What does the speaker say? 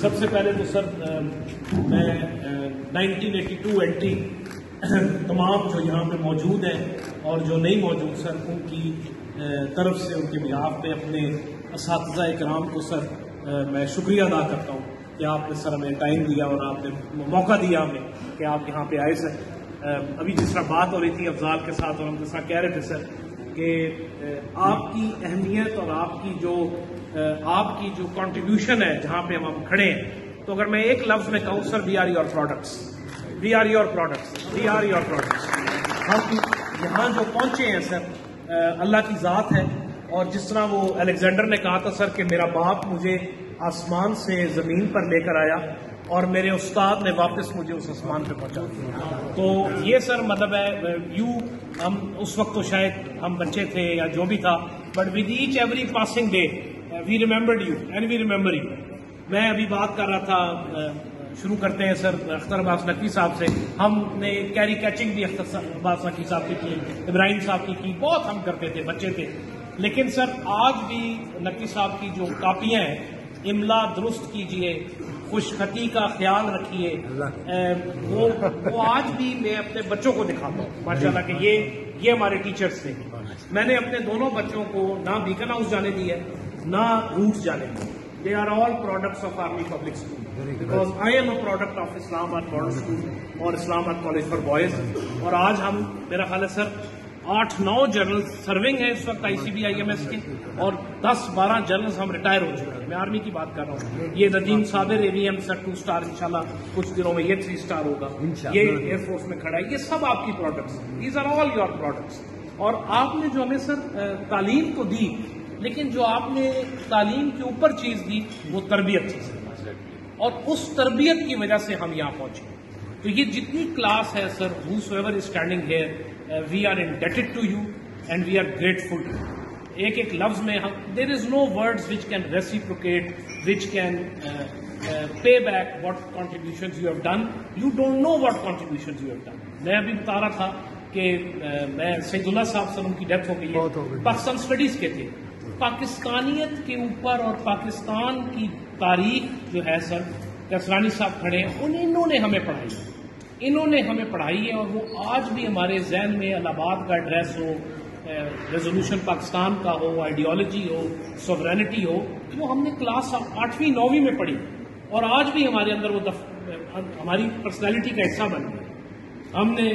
سب سے پہلے تو سر میں 1982 اینٹی تمام جو یہاں پہ موجود ہیں اور جو نہیں موجود سر ان کی طرف سے ان کے بہاف پہ اپنے اساتذہ اکرام کو سر میں شکریہ ادا کرتا ہوں کہ آپ نے سر ہمیں ٹائم دیا اور آپ نے موقع دیا ہمیں کہ آپ یہاں پہ آئے سر۔ ابھی جس طرح بات ہو رہی تھی افضال کے ساتھ اور ہم جس طرح کہہ رہے تھے سر کہ آپ کی اہمیت اور آپ کی جو کنٹریبیوشن ہے جہاں پہ ہم کھڑے ہیں، تو اگر میں ایک لفظ میں کہوں sir we are your products, we are your products, we are your products. ہم یہاں جو پہنچے ہیں سر اللہ کی ذات ہے، اور جس طرح وہ الیگزینڈر نے کہا تھا سر کہ میرا باپ مجھے آسمان سے زمین پر لے کر آیا اور میرے استاد نے واپس مجھے اس آسمان پہ پہنچا، تو یہ سر مطلب ہے ہم اس وقت تو شاید ہم بچے تھے یا جو بھی تھا، but with each every passing day we remembered you and we remember you. میں ابھی بات کر رہا تھا، شروع کرتے ہیں سر اختر عباس نقوی صاحب سے۔ ہم نے کیری کیچنگ بھی اختر عباس نقوی صاحب کی ابراہیم صاحب کی بہت ہم کرتے تھے، بچے تھے، لیکن سر آج بھی نقوی صاحب کی جو کاپیاں ہیں املا درست کیجئے، خوش خطی کا خیال رکھیے، وہ آج بھی میں اپنے بچوں کو دکھاتا ہوں ماشاءاللہ کہ یہ ہمارے ٹیچرز تھے۔ میں نے اپنے دونوں بچوں کو نہ بیکن ہاؤس جانے دی ہے نہ روٹس جانے دی۔ They are all products of Army Public School because I am a product of Islam Abad Model School اور اسلام آباد کالج فار بوائز۔ اور آج ہم میرا خیال ہے سر 8-9 جنرل سرونگ ہیں اس وقت ICBIMS کے، اور 10-12 جنرلز ہم ریٹائر ہو چکے ہیں۔ میں آرمی کی بات کر رہا ہوں۔ یہ ندیم صابر AVM سر 2 اسٹار انشاءاللہ کچھ دنوں میں یہ 3 اسٹار ہوگا، یہ ایئر فورس میں کھڑا ہے۔ یہ سب آپ کی products, these are all your products. اور آپ نے جو ہمیں سر تعلیم تو دی، لیکن جو آپ نے تعلیم کے اوپر چیز دی وہ تربیت تھی سر، اور اس تربیت کی وجہ سے ہم یہاں پہنچے۔ تو یہ جتنی کلاس ہے سر whosoever is standing here, we are indebted to you and we are grateful to you۔ ایک لفظ میں there is no words which can reciprocate, which can pay back what contributions you have done. You don't know what contributions you have done۔ میں ابھی بتا رہا تھا کہ میں سید اللہ صاحب سے ان کی ڈیتھ ہو گئی ہے، پاکستان اسٹڈیز کے تھے۔ پاکستانیت کے اوپر اور پاکستان کی تاریخ جو ہے سر کسرانی صاحب کھڑے ہیں، انہوں نے ہمیں پڑھائی ہے، انہوں نے ہمیں پڑھائی ہے، اور وہ آج بھی ہمارے ذہن میں الہ آباد کا ایڈریس ہو، ریزولوشن پاکستان کا ہو، آئیڈیالوجی ہو، سوورینٹی ہو، وہ ہم نے کلاس 8ویں 9ویں میں پڑھی، اور آج بھی ہمارے اندر وہ ہماری پرسنالٹی کا حصہ بن گئی۔ ہم نے